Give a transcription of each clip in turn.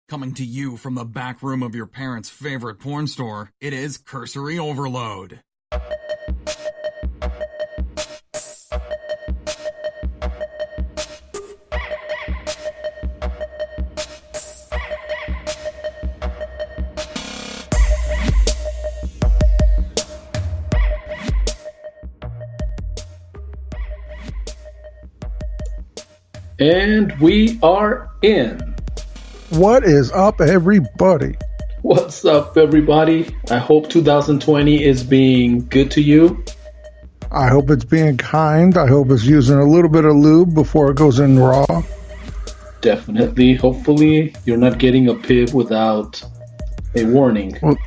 Coming to you from the back room of your parents' favorite porn store, it is Cursory Overload. And we are in. What is up, everybody? What's up, everybody? I hope 2020 is being good to you. I hope it's being kind. I hope it's using a little bit of lube before it goes in raw. Definitely. Hopefully, you're not getting a pib without a warning. Well,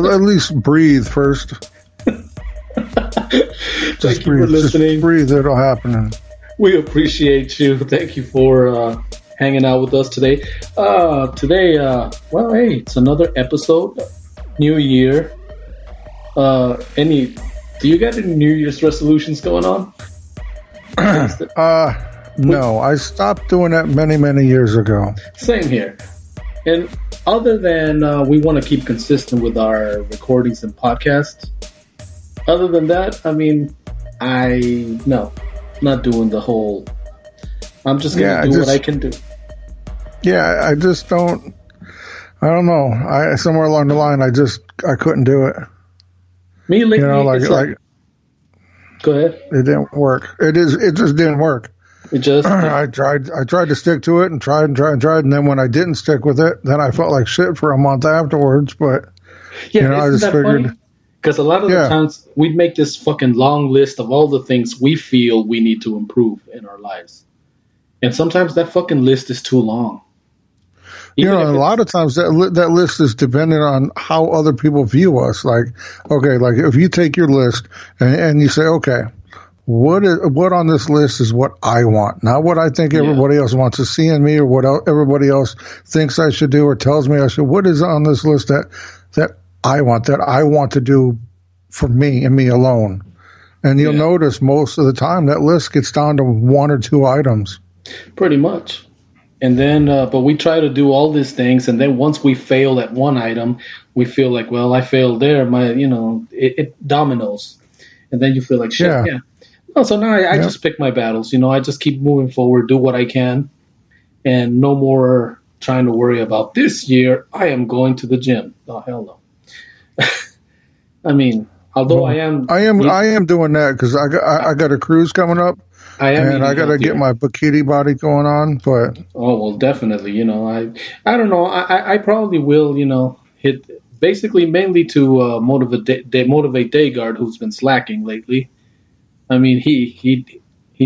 at least breathe first. Thank you for listening. Just breathe, it'll happen. We appreciate you. Thank you for hanging out with us today. Hey, it's another episode. New year. Do you got any New Year's resolutions going on? No, I stopped doing that many years ago. Same here. And other than we want to keep consistent with our recordings and podcasts, other than that, not doing the whole. I'm just gonna do what I can do. Yeah, I just don't. I don't know. Somewhere along the line, I couldn't do it. Me lately, go ahead. It didn't work. It just didn't work. It just. I tried to stick to it and tried, and then when I didn't stick with it, then I felt like shit for a month afterwards. But I just figured. Because a lot of the times we'd make this fucking long list of all the things we feel we need to improve in our lives. And sometimes that fucking list is too long. A lot of times that list is dependent on how other people view us. Like if you take your list and you say, okay, what on this list is what I want, not what I think everybody else wants to see in me or what everybody else thinks I should do or tells me I should. What is on this list that I want to do for me and me alone? And you'll notice most of the time that list gets down to one or two items. Pretty much. And then, but we try to do all these things, and then once we fail at one item, we feel like, well, I failed there. It dominoes. And then you feel like, shit, yeah. No, so now I just pick my battles. I just keep moving forward, do what I can, and no more trying to worry about this year. I am going to the gym. Oh, hell no. I am doing that because I got a cruise coming up. I got to get my bikini body going on. But definitely. I don't know. I probably will. Hit basically mainly to motivate Dayguard, who's been slacking lately. He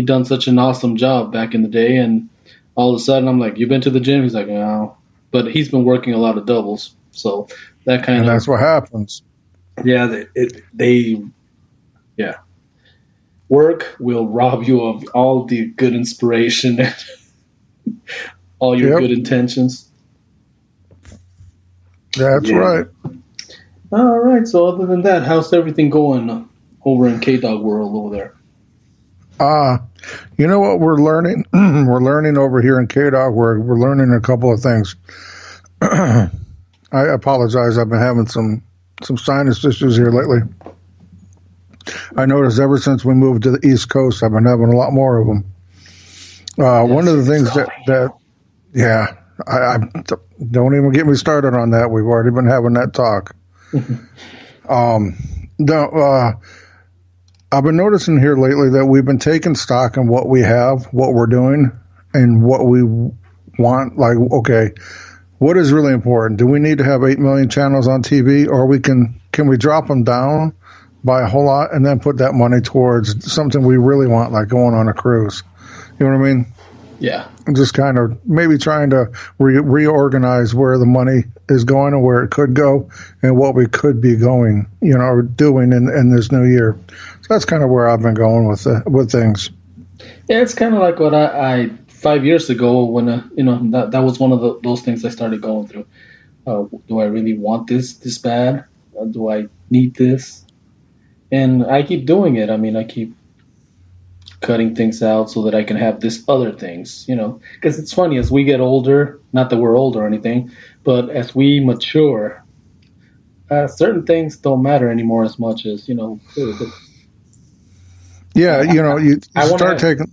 done such an awesome job back in the day, and all of a sudden I'm like, "You been to the gym?" He's like, "No," but he's been working a lot of doubles, so that kind of. That's what happens. Yeah, work will rob you of all the good inspiration and all your good intentions. That's right. All right. So other than that, how's everything going over in K-Dogg world over there? You know what we're learning? We're learning over here in K-Dogg. We're learning a couple of things. I apologize. I've been having some sinus issues here lately. I noticed ever since we moved to the East Coast, I've been having a lot more of them. One of the things I don't even get me started on that. We've already been having that talk. I've been noticing here lately that we've been taking stock in what we have, what we're doing, and what we want. Like, okay, what is really important? Do we need to have 8 million channels on TV, or can we drop them down by a whole lot and then put that money towards something we really want, like going on a cruise? You know what I mean? Yeah. Just kind of maybe trying to reorganize where the money is going and where it could go and what we could be going, doing in this new year. So that's kind of where I've been going with things. Yeah, it's kind of like what I 5 years ago when that was one of those things I started going through. Do I really want this bad? Do I need this? And I keep doing it. I keep cutting things out so that I can have this other things, because it's funny as we get older, not that we're old or anything, but as we mature, certain things don't matter anymore as much as, Yeah, you I want start to.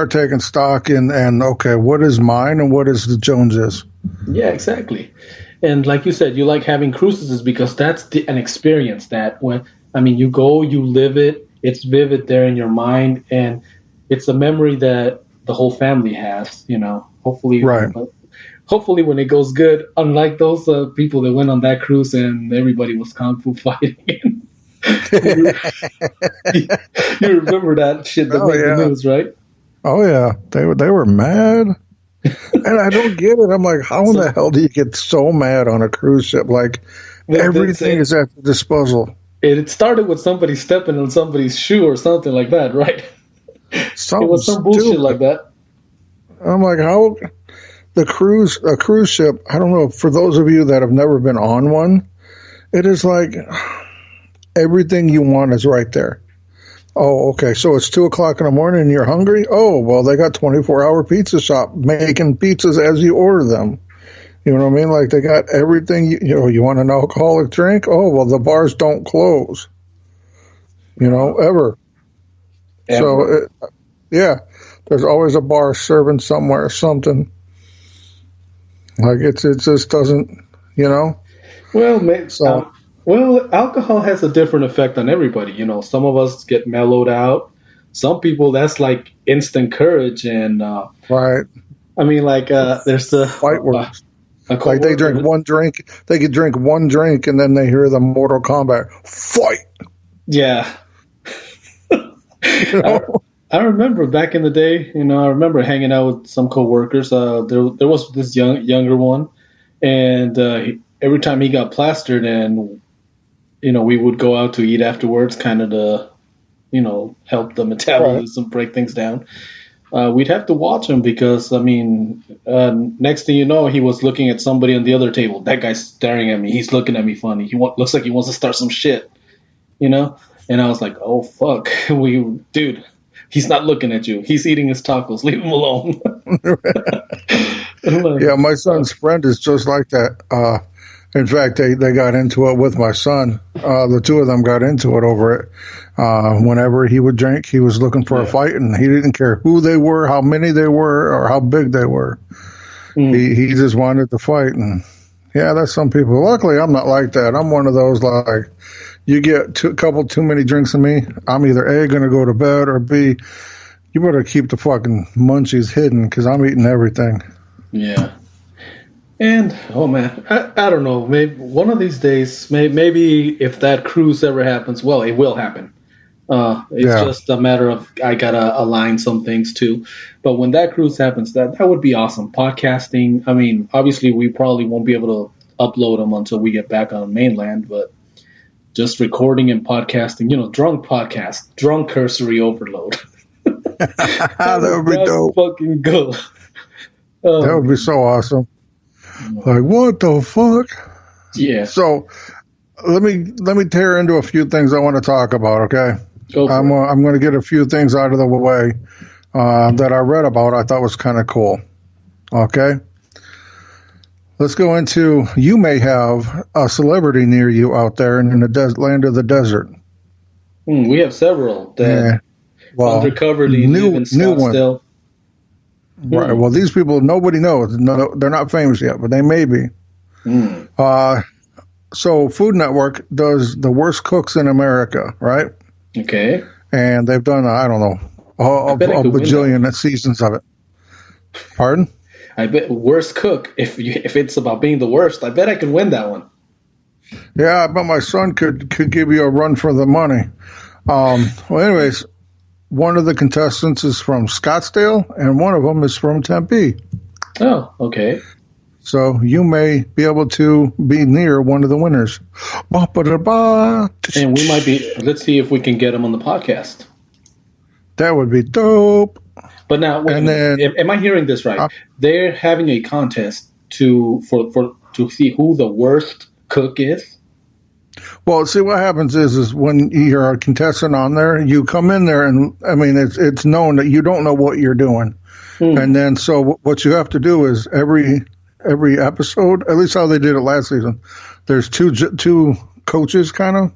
taking stock and okay, what is mine and what is the Joneses? Yeah, exactly. And like you said, you like having cruises is because that's an experience that you go, you live it, it's vivid there in your mind, and it's a memory that the whole family has. Hopefully, Right. hopefully when it goes good, unlike those people that went on that cruise and everybody was kung fu fighting. you, you remember that shit that Oh made the yeah. news, right? Oh yeah. They were mad. And I don't get it. I'm like, how in the hell do you get so mad on a cruise ship? Like, everything is at the disposal. It started with somebody stepping on somebody's shoe or something like that, right? Something It was some bullshit stupid. like that. I'm like, how a cruise ship, I don't know, for those of you that have never been on one, it is like everything you want is right there. Oh, okay. So it's 2:00 in the morning and you're hungry? Oh, well, they got 24-hour pizza shop making pizzas as you order them. You know what I mean? Like they got everything. You want an alcoholic drink? Oh, well, the bars don't close. Ever. So, yeah, there's always a bar serving somewhere, something. Like it just doesn't, Well, alcohol has a different effect on everybody. Some of us get mellowed out. Some people, that's like instant courage. And right. There's the fight words. Like they drink one drink, they could drink one drink, and then they hear the Mortal Kombat fight. Yeah. I remember back in the day. I remember hanging out with some coworkers. There was this younger one, and every time he got plastered, and we would go out to eat afterwards, kind of to, help the metabolism, break things down. We'd have to watch him because, next thing you know, he was looking at somebody on the other table. That guy's staring at me. He's looking at me funny. Looks like he wants to start some shit, And I was like, oh, fuck. Dude, he's not looking at you. He's eating his tacos. Leave him alone. Yeah, my son's friend is just like that. In fact, they got into it with my son. The two of them got into it over it. Whenever he would drink, he was looking for a fight, and he didn't care who they were, how many they were, or how big they were. He just wanted to fight. And yeah, that's some people. Luckily, I'm not like that. I'm one of those, like, you get a couple too many drinks of me, I'm either A, going to go to bed, or B, you better keep the fucking munchies hidden because I'm eating everything. Yeah. And, oh man, I don't know, maybe one of these days, maybe if that cruise ever happens, well, it will happen. It's just a matter of, I gotta align some things too. But when that cruise happens, that would be awesome. Podcasting, obviously we probably won't be able to upload them until we get back on mainland, but just recording and podcasting, drunk podcast, drunk cursory overload. That would be dope. Fucking go. That would be so awesome. Like, what the fuck? Yeah. So let me tear into a few things I want to talk about. Okay. I'm going to get a few things out of the way that I read about. I thought was kind of cool. Okay. Let's go into. You may have a celebrity near you out there in the land of the desert. We have several that undercover live in Scottsdale. Right. Well, these people, nobody knows. No, they're not famous yet, but they may be. So Food Network does the worst cooks in America, right? Okay. And they've done, I don't know, a bajillion seasons of it. Pardon? I bet worst cook. If it's about being the worst, I bet I can win that one. Yeah, I bet my son could give you a run for the money. Well, anyways, one of the contestants is from Scottsdale, and one of them is from Tempe. Oh, okay. So you may be able to be near one of the winners. And we might be. Let's see if we can get them on the podcast. That would be dope. But now, wait a minute. Am I hearing this right? They're having a contest to see who the worst cook is. Well, see, what happens is when you're a contestant on there, you come in there, and I mean, it's known that you don't know what you're doing, and then so what you have to do is every episode, at least how they did it last season, there's two coaches kind of,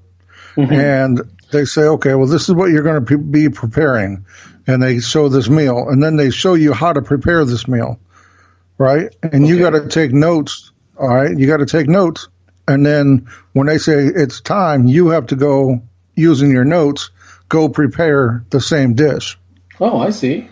and they say, okay, well, this is what you're going to be preparing, and they show this meal, and then they show you how to prepare this meal, right? And you got to take notes. All right, you got to take notes. And then when they say it's time, you have to go, using your notes, go prepare the same dish. Oh, I see.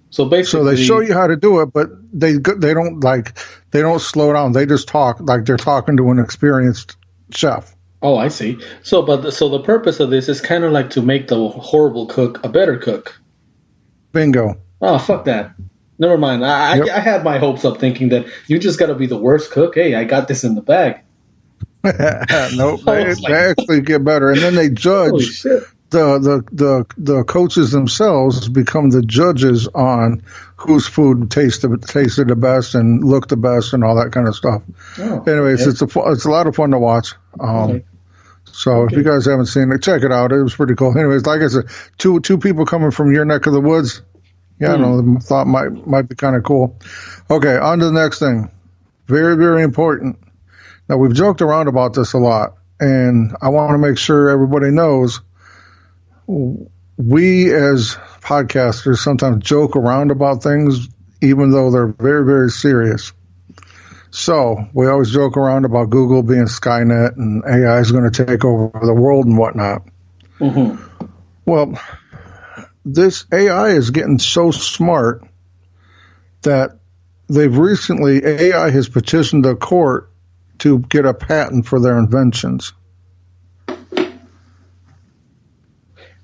So basically, they show you how to do it, but they don't slow down. They just talk like they're talking to an experienced chef. Oh, I see. So the purpose of this is kind of like to make the horrible cook a better cook. Bingo. Oh, fuck that. Never mind. I had my hopes up thinking that you just got to be the worst cook. Hey, I got this in the bag. Nope, they actually get better, and then they judge the coaches themselves become the judges on whose food tasted the best and looked the best and all that kind of stuff. Oh, anyways, it's a lot of fun to watch. So if you guys haven't seen it, check it out. It was pretty cool. Anyways, like I said, two people coming from your neck of the woods. Yeah, I know. Thought might be kind of cool. Okay, on to the next thing. Very, very important. Now, we've joked around about this a lot, and I want to make sure everybody knows we as podcasters sometimes joke around about things, even though they're very, very serious. So we always joke around about Google being Skynet and AI is going to take over the world and whatnot. Well, this AI is getting so smart that AI has petitioned the court to get a patent for their inventions.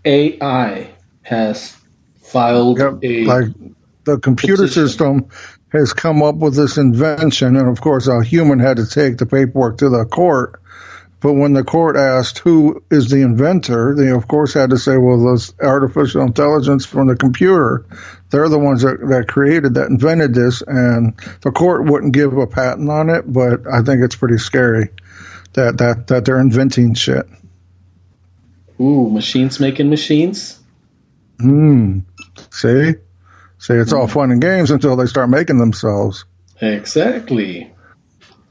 AI has filed like the computer system has come up with this invention, and of course a human had to take the paperwork to the court. But when the court asked who is the inventor, they of course had to say, well, this artificial intelligence from the computer, they're the ones that invented this, and the court wouldn't give a patent on it, but I think it's pretty scary that they're inventing shit. Ooh, machines making machines? See, it's all fun and games until they start making themselves. Exactly.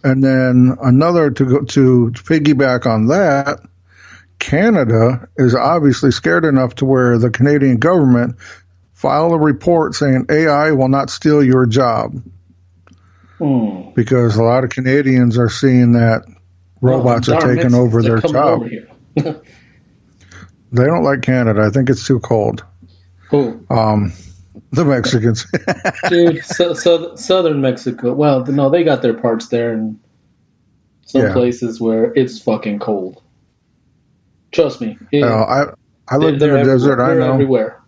And then another to piggyback on that, Canada is obviously scared enough to where the Canadian government filed a report saying AI will not steal your job. Because a lot of Canadians are seeing that robots are taking over their job. They don't like Canada. I think it's too cold. Who? The Mexicans. Dude, southern Mexico. Well, no, they got their parts there in some places where it's fucking cold. Trust me. I lived in the desert. I know. Everywhere.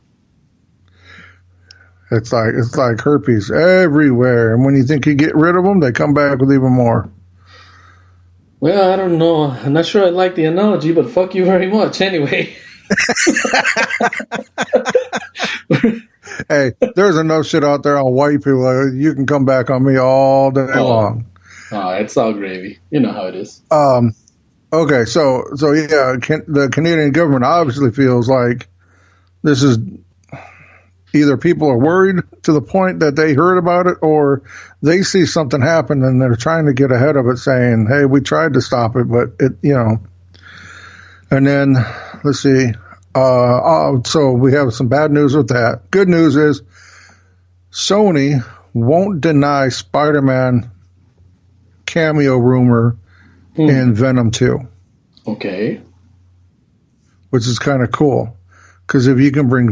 It's like herpes everywhere, and when you think you get rid of them, they come back with even more. Well, I don't know. I'm not sure I like the analogy, but fuck you very much anyway. Hey, there's enough shit out there on white people. You can come back on me all day long. Oh, it's all gravy. You know how it is. Okay, so yeah, the Canadian government obviously feels like this is either people are worried to the point that they heard about it, or they see something happen and they're trying to get ahead of it, saying, "Hey, we tried to stop it, but it, And then let's see. So we have some bad news with that. Good news is Sony won't deny Spider-Man cameo rumor in Venom 2. Okay. Which is kind of cool. Because if you can bring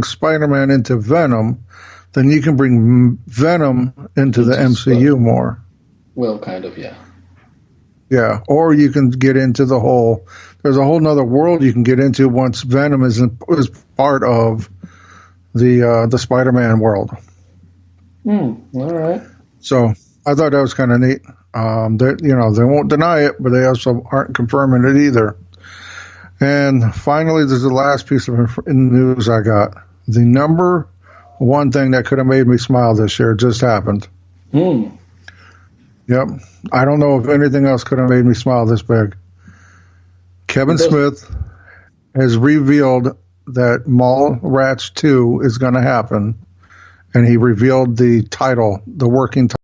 Spider-Man into Venom, then you can bring Venom into the MCU more. Well, kind of, yeah. Yeah, or you can get into there's a whole nother world you can get into once Venom is part of the Spider-Man world. All right. So I thought that was kind of neat. They won't deny it, but they also aren't confirming it either. And finally, there's the last piece of news I got. The number one thing that could have made me smile this year just happened. Yep. I don't know if anything else could have made me smile this big. Kevin Smith has revealed that Mallrats 2 is going to happen, and he revealed the title, the working title.